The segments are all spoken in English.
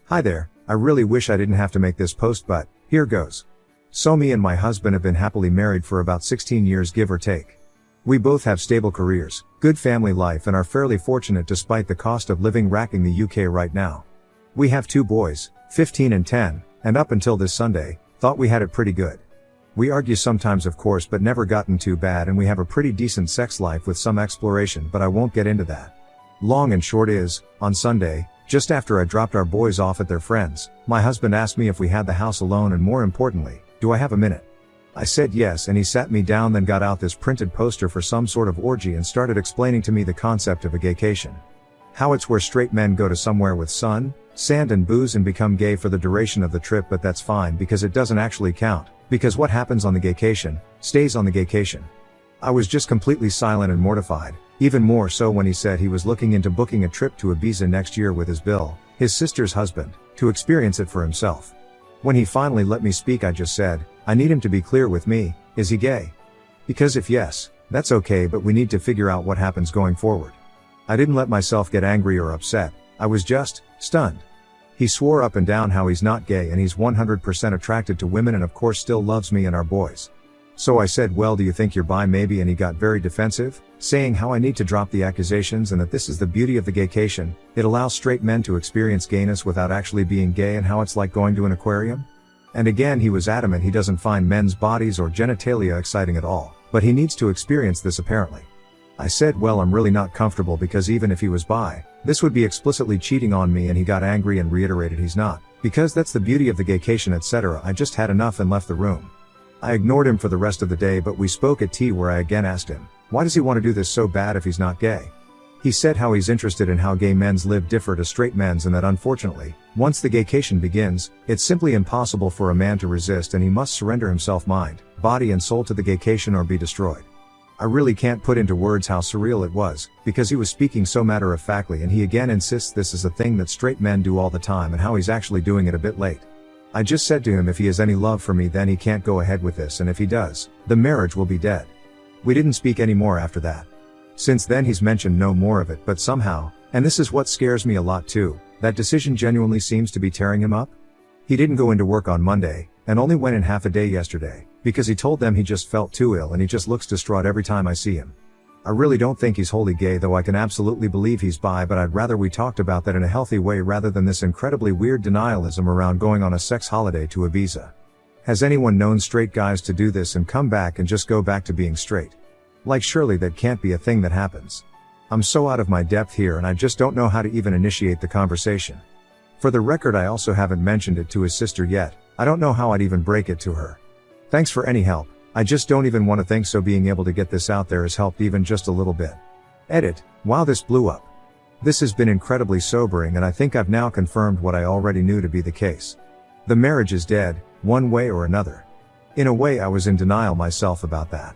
Hi there, I really wish I didn't have to make this post, but here goes. So me and my husband have been happily married for about 16 years, give or take. We both have stable careers, good family life, and are fairly fortunate despite the cost of living racking the UK right now. We have 2 boys, 15 and 10, and up until this Sunday, thought we had it pretty good. We argue sometimes of course, but never gotten too bad, and we have a pretty decent sex life with some exploration, but I won't get into that. Long and short is, on Sunday, just after I dropped our boys off at their friends, my husband asked me if we had the house alone and more importantly, do I have a minute? I said yes, and he sat me down, then got out this printed poster for some sort of orgy and started explaining to me the concept of a gaycation. How it's where straight men go to somewhere with sun, sand and booze and become gay for the duration of the trip, but that's fine because it doesn't actually count, because what happens on the gaycation, stays on the gaycation. I was just completely silent and mortified, even more so when he said he was looking into booking a trip to Ibiza next year with his Bill, his sister's husband, to experience it for himself. When he finally let me speak, I just said, I need him to be clear with me, is he gay? Because if yes, that's okay, but we need to figure out what happens going forward. I didn't let myself get angry or upset, I was just stunned. He swore up and down how he's not gay and he's 100% attracted to women and of course still loves me and our boys. So I said, well, do you think you're bi maybe? And he got very defensive, saying how I need to drop the accusations and that this is the beauty of the gaycation, it allows straight men to experience gayness without actually being gay, and how it's like going to an aquarium. And again he was adamant he doesn't find men's bodies or genitalia exciting at all, but he needs to experience this apparently. I said, well, I'm really not comfortable because even if he was bi, this would be explicitly cheating on me, and he got angry and reiterated he's not, because that's the beauty of the gaycation, etc. I just had enough and left the room. I ignored him for the rest of the day, but we spoke at tea where I again asked him, why does he want to do this so bad if he's not gay? He said how he's interested in how gay men's live differ to straight men's, and that unfortunately, once the gaycation begins, it's simply impossible for a man to resist and he must surrender himself mind, body and soul to the gaycation or be destroyed. I really can't put into words how surreal it was, because he was speaking so matter-of-factly, and he again insists this is a thing that straight men do all the time and how he's actually doing it a bit late. I just said to him if he has any love for me then he can't go ahead with this, and if he does, the marriage will be dead. We didn't speak anymore after that. Since then he's mentioned no more of it, but somehow, and this is what scares me a lot too, that decision genuinely seems to be tearing him up. He didn't go into work on Monday, and only went in half a day yesterday, because he told them he just felt too ill and he just looks distraught every time I see him. I really don't think he's wholly gay, though I can absolutely believe he's bi, but I'd rather we talked about that in a healthy way rather than this incredibly weird denialism around going on a sex holiday to Ibiza. Has anyone known straight guys to do this and come back and just go back to being straight? Like, surely that can't be a thing that happens. I'm so out of my depth here and I just don't know how to even initiate the conversation. For the record, I also haven't mentioned it to his sister yet. I don't know how I'd even break it to her. Thanks for any help. I just don't even want to think so. Being able to get this out there has helped even just a little bit. Edit. Wow, this blew up. This has been incredibly sobering, and I think I've now confirmed what I already knew to be the case. The marriage is dead, one way or another. In a way I was in denial myself about that.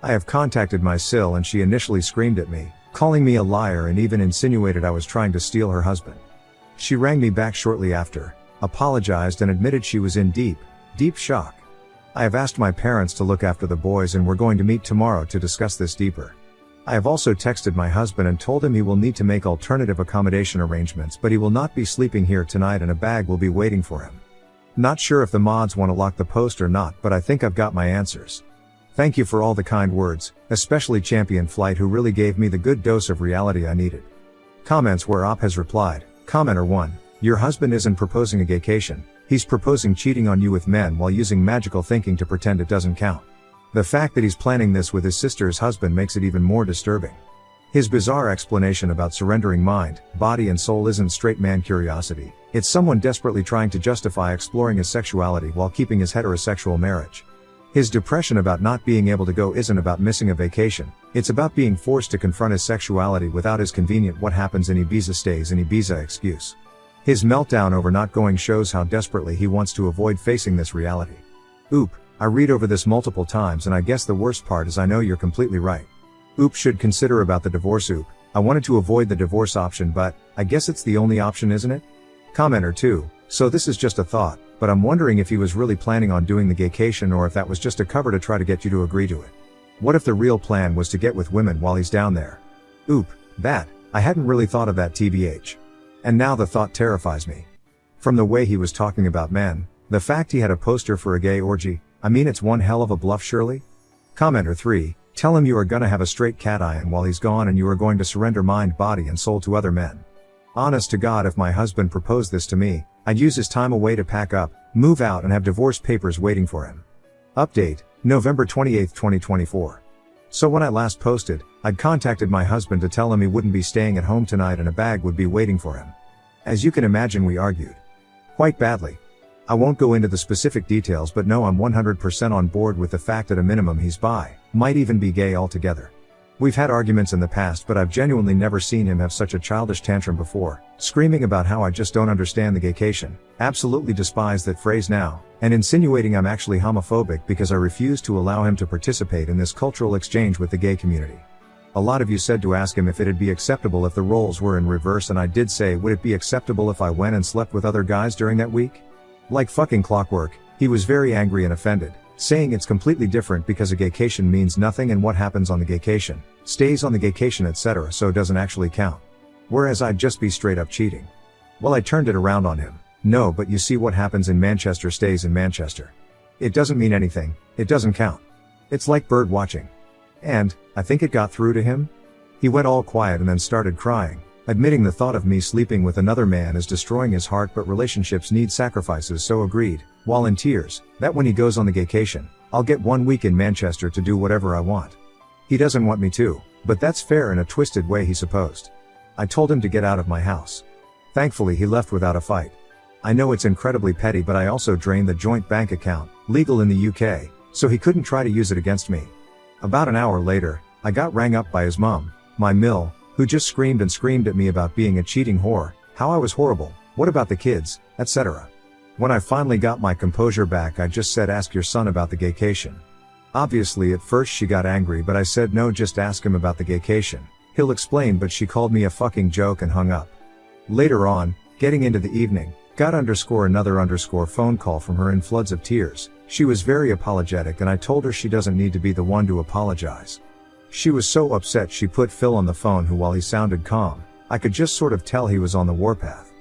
I have contacted my sil and she initially screamed at me, calling me a liar and even insinuated I was trying to steal her husband. She rang me back shortly after, apologized and admitted she was in deep shock. I have asked my parents to look after the boys and we're going to meet tomorrow to discuss this deeper. I have also texted my husband and told him he will need to make alternative accommodation arrangements, but he will not be sleeping here tonight and a bag will be waiting for him. Not sure if the mods want to lock the post or not, but I think I've got my answers. Thank you for all the kind words, especially Champion Flight, who really gave me the good dose of reality I needed. Comments where Op has replied. Commenter 1. Your husband isn't proposing a gaycation, he's proposing cheating on you with men while using magical thinking to pretend it doesn't count. The fact that he's planning this with his sister's husband makes it even more disturbing. His bizarre explanation about surrendering mind, body and soul isn't straight man curiosity, it's someone desperately trying to justify exploring his sexuality while keeping his heterosexual marriage. His depression about not being able to go isn't about missing a vacation, it's about being forced to confront his sexuality without his convenient "what happens in Ibiza stays in Ibiza" excuse. His meltdown over not going shows how desperately he wants to avoid facing this reality. Oop, I read over this multiple times and I guess the worst part is I know you're completely right. Oop should consider about the divorce. Oop, I wanted to avoid the divorce option, but I guess it's the only option, isn't it? Commenter 2. So this is just a thought, but I'm wondering if he was really planning on doing the gaycation or if that was just a cover to try to get you to agree to it. What if the real plan was to get with women while he's down there? Oop, I hadn't really thought of that, tbh. And now the thought terrifies me. From the way he was talking about men, the fact he had a poster for a gay orgy, I mean it's one hell of a bluff surely? Commenter 3, tell him you are gonna have a straight cat eye and while he's gone and you are going to surrender mind, body and soul to other men. Honest to God, if my husband proposed this to me, I'd use his time away to pack up, move out and have divorce papers waiting for him. Update, November 28, 2024. So when I last posted, I'd contacted my husband to tell him he wouldn't be staying at home tonight and a bag would be waiting for him. As you can imagine, we argued. Quite badly. I won't go into the specific details, but no, I'm 100% on board with the fact that a minimum he's bi, might even be gay altogether. We've had arguments in the past, but I've genuinely never seen him have such a childish tantrum before, screaming about how I just don't understand the gaycation, absolutely despise that phrase now, and insinuating I'm actually homophobic because I refuse to allow him to participate in this cultural exchange with the gay community. A lot of you said to ask him if it'd be acceptable if the roles were in reverse, and I did say, would it be acceptable if I went and slept with other guys during that week? Like fucking clockwork, he was very angry and offended, saying it's completely different because a gaycation means nothing and what happens on the gaycation stays on the gaycation, etc., so it doesn't actually count. Whereas I'd just be straight up cheating. Well, I turned it around on him. No, but you see, what happens in Manchester stays in Manchester. It doesn't mean anything, it doesn't count. It's like bird watching. And, I think it got through to him? He went all quiet and then started crying, admitting the thought of me sleeping with another man is destroying his heart, but relationships need sacrifices, so agreed, while in tears, that when he goes on the gaycation, I'll get 1 week in Manchester to do whatever I want. He doesn't want me to, but that's fair in a twisted way, he supposed. I told him to get out of my house. Thankfully he left without a fight. I know it's incredibly petty, but I also drained the joint bank account, legal in the UK, so he couldn't try to use it against me. About an hour later, I got rang up by his mum, my mill, who just screamed and screamed at me about being a cheating whore, how I was horrible, what about the kids, etc. When I finally got my composure back, I just said, ask your son about the gaycation. Obviously at first she got angry, but I said no, just ask him about the gaycation. He'll explain, but she called me a fucking joke and hung up. Later on, getting into the evening, got another phone call from her in floods of tears. She was very apologetic and I told her she doesn't need to be the one to apologize. She was so upset she put Phil on the phone, who, while he sounded calm, I could just sort of tell he was on the warpath.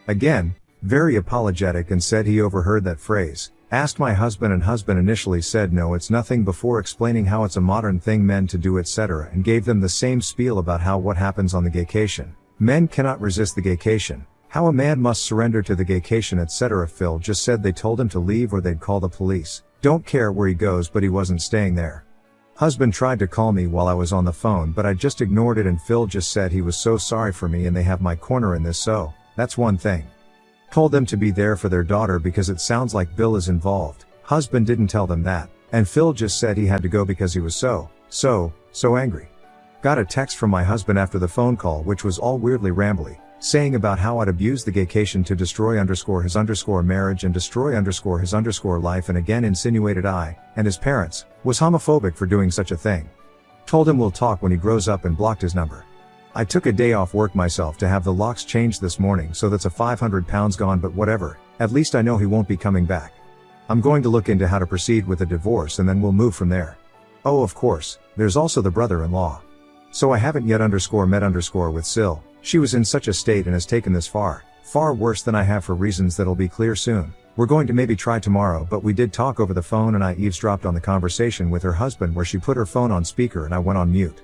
Again, very apologetic, and said he overheard that phrase, asked my husband, and husband initially said no, it's nothing, before explaining how it's a modern thing men to do, etc., and gave them the same spiel about how what happens on the gaycation. Men cannot resist the gaycation, how a man must surrender to the gaycation, etc. Phil just said they told him to leave or they'd call the police. Don't care where he goes, but he wasn't staying there. Husband tried to call me while I was on the phone, but I just ignored it, and Phil just said he was so sorry for me and they have my corner in this, so that's one thing. Told them to be there for their daughter because it sounds like Bill is involved. Husband didn't tell them that, and Phil just said he had to go because he was so angry. Got a text from my husband after the phone call, which was all weirdly rambly, saying about how I'd abused the gaycation to destroy his marriage and destroy his life, and again insinuated I, and his parents, was homophobic for doing such a thing. Told him we'll talk when he grows up and blocked his number. I took a day off work myself to have the locks changed this morning, so that's a 500 pounds gone, but whatever, at least I know he won't be coming back. I'm going to look into how to proceed with the divorce and then we'll move from there. Oh, of course, there's also the brother-in-law. So I haven't yet met with Sil. She was in such a state and has taken this far worse than I have, for reasons that'll be clear soon. We're going to maybe try tomorrow, but we did talk over the phone and I eavesdropped on the conversation with her husband where she put her phone on speaker and I went on mute.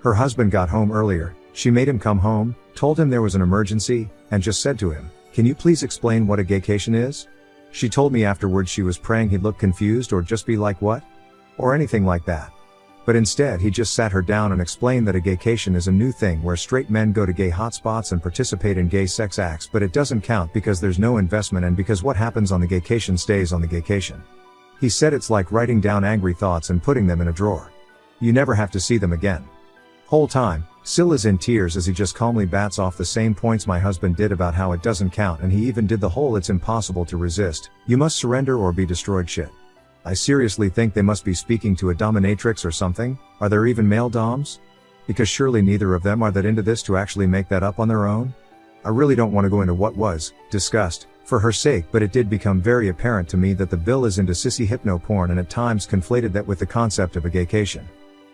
Her husband got home earlier, she made him come home, told him there was an emergency, and just said to him, can you please explain what a gaycation is? She told me afterwards she was praying he'd look confused or just be like, what? Or anything like that. But instead he just sat her down and explained that a gaycation is a new thing where straight men go to gay hotspots and participate in gay sex acts, but it doesn't count because there's no investment and because what happens on the gaycation stays on the gaycation. He said it's like writing down angry thoughts and putting them in a drawer. You never have to see them again. Whole time, Sil is in tears as he just calmly bats off the same points my husband did about how it doesn't count, and he even did the whole it's impossible to resist, you must surrender or be destroyed shit. I seriously think they must be speaking to a dominatrix or something. Are there even male doms? Because surely neither of them are that into this to actually make that up on their own. I really don't want to go into what was discussed for her sake, but it did become very apparent to me that the bill is into sissy hypno porn and at times conflated that with the concept of a gaycation.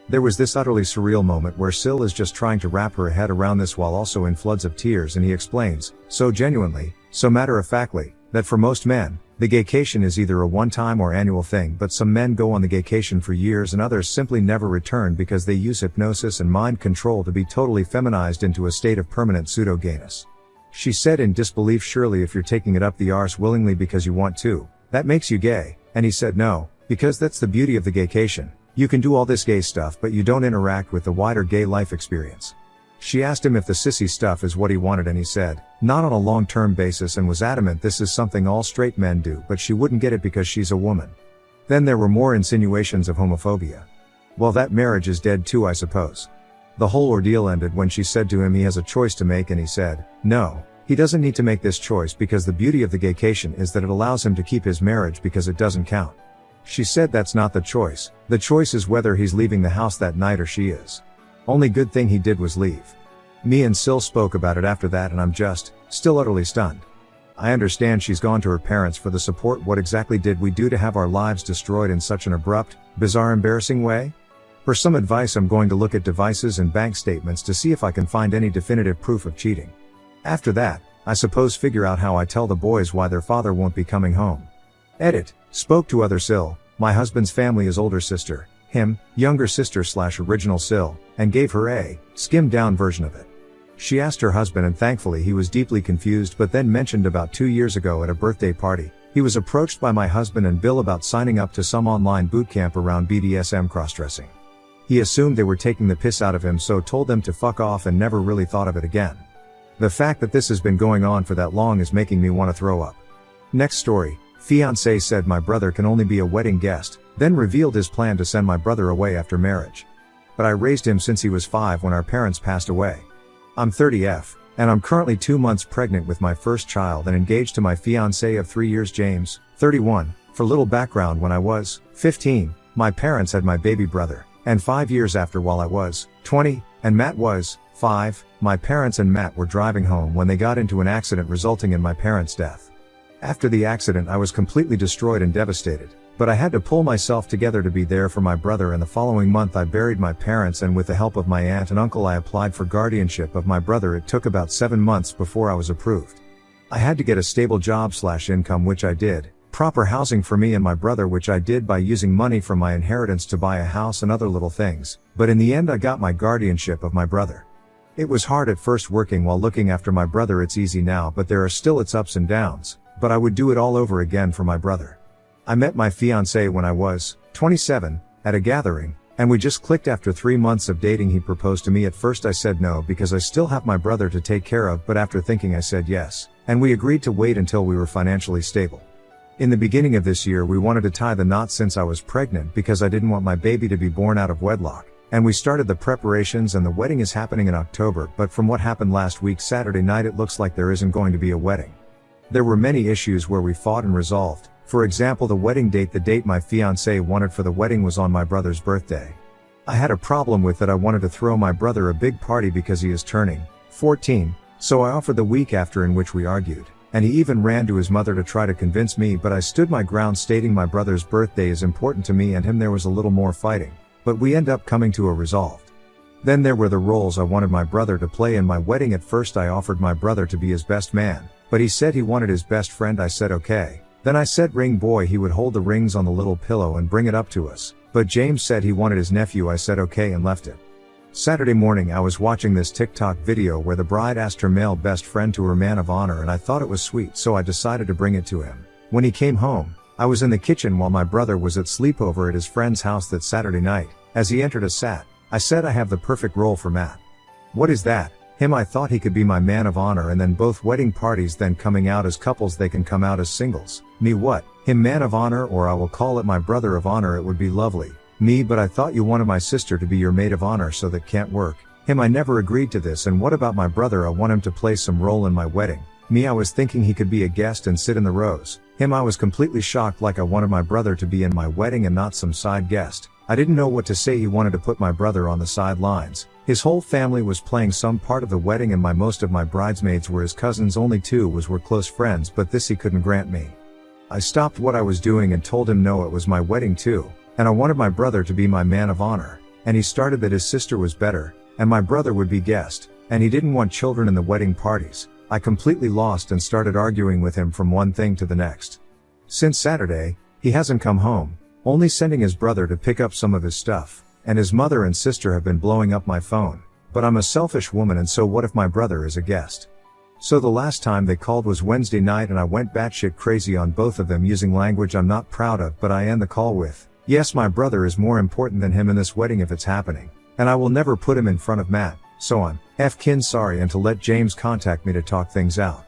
There was this utterly surreal moment where Sil is just trying to wrap her head around this while also in floods of tears, and he explains, so genuinely, so matter-of-factly, that for most men, the gaycation is either a one-time or annual thing, but some men go on the gaycation for years and others simply never return because they use hypnosis and mind control to be totally feminized into a state of permanent pseudo-gayness. She said in disbelief, surely if you're taking it up the arse willingly because you want to, that makes you gay, and he said no, because that's the beauty of the gaycation. You can do all this gay stuff but you don't interact with the wider gay life experience. She asked him if the sissy stuff is what he wanted and he said, not on a long-term basis, and was adamant this is something all straight men do, but she wouldn't get it because she's a woman. Then there were more insinuations of homophobia. Well, that marriage is dead too, I suppose. The whole ordeal ended when she said to him he has a choice to make, and he said, no, he doesn't need to make this choice because the beauty of the gaycation is that it allows him to keep his marriage because it doesn't count. She said that's not the choice is whether he's leaving the house that night or she is. Only good thing he did was leave. Me and Sil spoke about it after that and I'm still utterly stunned. I understand she's gone to her parents for the support. What exactly did we do to have our lives destroyed in such an abrupt, bizarre, embarrassing way? For some advice I'm going to look at devices and bank statements to see if I can find any definitive proof of cheating. After that, I suppose figure out how I tell the boys why their father won't be coming home. Edit. Spoke to other Sil, my husband's family is older sister, him, younger sister / original Sil, and gave her a skimmed down version of it. She asked her husband and thankfully he was deeply confused, but then mentioned about 2 years ago at a birthday party, he was approached by my husband and Bill about signing up to some online boot camp around BDSM cross-dressing. He assumed they were taking the piss out of him, so told them to fuck off and never really thought of it again. The fact that this has been going on for that long is making me want to throw up. Next story. Fiancé said my brother can only be a wedding guest, then revealed his plan to send my brother away after marriage. But I raised him since he was 5 when our parents passed away. I'm 30F, and I'm currently 2 months pregnant with my first child and engaged to my fiancé of 3 years, James, 31. For little background, when I was 15, my parents had my baby brother, and 5 years after, while I was 20, and Matt was 5, my parents and Matt were driving home when they got into an accident resulting in my parents' death. After the accident I was completely destroyed and devastated, but I had to pull myself together to be there for my brother, and the following month I buried my parents, and with the help of my aunt and uncle I applied for guardianship of my brother. It took about 7 months before I was approved. I had to get a stable job / income, which I did, proper housing for me and my brother, which I did by using money from my inheritance to buy a house and other little things, but in the end I got my guardianship of my brother. It was hard at first working while looking after my brother. It's easy now, but there are still its ups and downs. But I would do it all over again for my brother. I met my fiancé when I was 27, at a gathering, and we just clicked. After 3 months of dating he proposed to me. At first I said no because I still have my brother to take care of, but after thinking I said yes, and we agreed to wait until we were financially stable. In the beginning of this year we wanted to tie the knot since I was pregnant because I didn't want my baby to be born out of wedlock, and we started the preparations, and the wedding is happening in October, but from what happened last week Saturday night it looks like there isn't going to be a wedding. There were many issues where we fought and resolved. For example, the wedding date. The date my fiancé wanted for the wedding was on my brother's birthday. I had a problem with that. I wanted to throw my brother a big party because he is turning 14, so I offered the week after, in which we argued, and he even ran to his mother to try to convince me, but I stood my ground stating my brother's birthday is important to me and him. There was a little more fighting, but we end up coming to a resolve. Then there were the roles I wanted my brother to play in my wedding. At first I offered my brother to be his best man, but he said he wanted his best friend. I said okay. Then I said ring boy. He would hold the rings on the little pillow and bring it up to us, but James said he wanted his nephew. I said okay and left it. Saturday morning I was watching this TikTok video where the bride asked her male best friend to her man of honor, and I thought it was sweet, so I decided to bring it to him. When he came home, I was in the kitchen while my brother was at sleepover at his friend's house that Saturday night. As he entered I said I have the perfect role for Matt. What is that? Him. I thought he could be my man of honor, and then both wedding parties, then coming out as couples, they can come out as singles. Me what? Him man of honor, or I will call it my brother of honor. It would be lovely. Me, but I thought you wanted my sister to be your maid of honor, so that can't work. Him. I never agreed to this. And what about my brother? I want him to play some role in my wedding. Me. I was thinking he could be a guest and sit in the rows. Him. I was completely shocked, like I wanted my brother to be in my wedding and not some side guest. I didn't know what to say. He wanted to put my brother on the sidelines. His whole family was playing some part of the wedding, and most of my bridesmaids were his cousins. Only 2 were close friends, but this he couldn't grant me. I stopped what I was doing and told him no, it was my wedding too, and I wanted my brother to be my man of honor. and he started that his sister was better, and my brother would be guest, and he didn't want children in the wedding parties. I completely lost and started arguing with him from one thing to the next. Since Saturday, he hasn't come home, only sending his brother to pick up some of his stuff, and his mother and sister have been blowing up my phone. But I'm a selfish woman, and so what if my brother is a guest? So the last time they called was Wednesday night, and I went batshit crazy on both of them using language I'm not proud of, but I end the call with, "Yes, my brother is more important than him in this wedding if it's happening, and I will never put him in front of Matt, so I'm f***ing sorry," and to let James contact me to talk things out.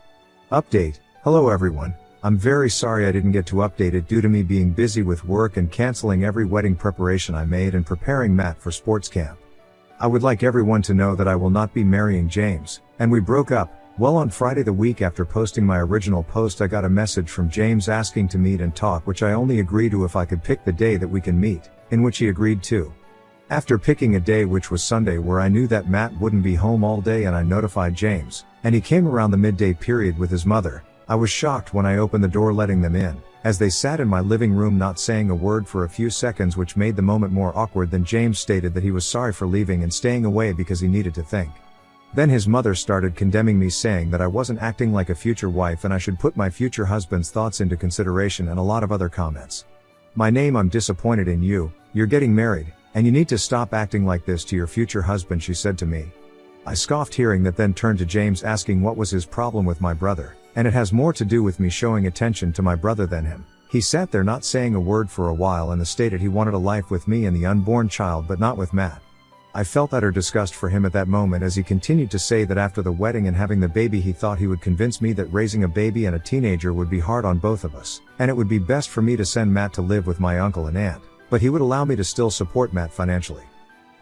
Update. Hello everyone. I'm very sorry I didn't get to update it due to me being busy with work and canceling every wedding preparation I made and preparing Matt for sports camp. I would like everyone to know that I will not be marrying James, and we broke up. Well, on Friday the week after posting my original post, I got a message from James asking to meet and talk, which I only agreed to if I could pick the day that we can meet, in which he agreed to. After picking a day, which was Sunday, where I knew that Matt wouldn't be home all day, and I notified James, and he came around the midday period with his mother. I was shocked when I opened the door letting them in, as they sat in my living room not saying a word for a few seconds, which made the moment more awkward. Then James stated that he was sorry for leaving and staying away because he needed to think. Then his mother started condemning me, saying that I wasn't acting like a future wife and I should put my future husband's thoughts into consideration, and a lot of other comments. "My name, I'm disappointed in you, you're getting married, and you need to stop acting like this to your future husband," she said to me. I scoffed hearing that, then turned to James asking what was his problem with my brother, and it has more to do with me showing attention to my brother than him. He sat there not saying a word for a while and stated he wanted a life with me and the unborn child, but not with Matt. I felt utter disgust for him at that moment, as he continued to say that after the wedding and having the baby, he thought he would convince me that raising a baby and a teenager would be hard on both of us, and it would be best for me to send Matt to live with my uncle and aunt, but he would allow me to still support Matt financially.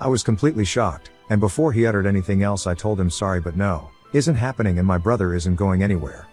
I was completely shocked, and before he uttered anything else, I told him sorry, but no, isn't happening, and my brother isn't going anywhere.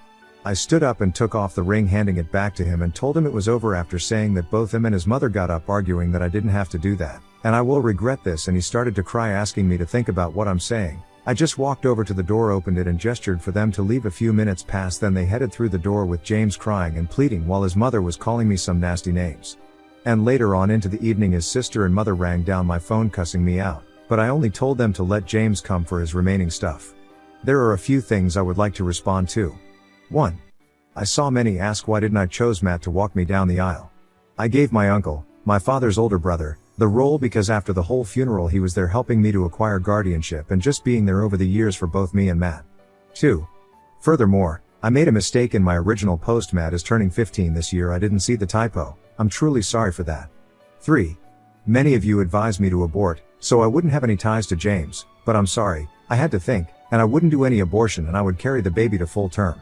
I stood up and took off the ring, handing it back to him, and told him it was over, after saying that both him and his mother got up arguing that I didn't have to do that, and I will regret this, and he started to cry, asking me to think about what I'm saying. I just walked over to the door, opened it, and gestured for them to leave. A few minutes passed, then they headed through the door with James crying and pleading while his mother was calling me some nasty names. And later on into the evening, his sister and mother rang down my phone cussing me out, but I only told them to let James come for his remaining stuff. There are a few things I would like to respond to. 1. I saw many ask why didn't I chose Matt to walk me down the aisle. I gave my uncle, my father's older brother, the role because after the whole funeral he was there helping me to acquire guardianship and just being there over the years for both me and Matt. 2. Furthermore, I made a mistake in my original post. Matt is turning 15 this year. I didn't see the typo. I'm truly sorry for that. 3. Many of you advised me to abort, so I wouldn't have any ties to James, but I'm sorry, I had to think, and I wouldn't do any abortion, and I would carry the baby to full term.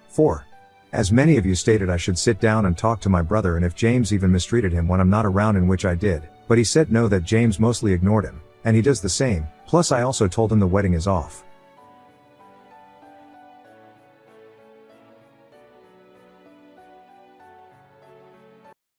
4. As many of you stated, I should sit down and talk to my brother, and if James even mistreated him when I'm not around, in which I did, but he said no, that James mostly ignored him, and he does the same. Plus I also told him the wedding is off.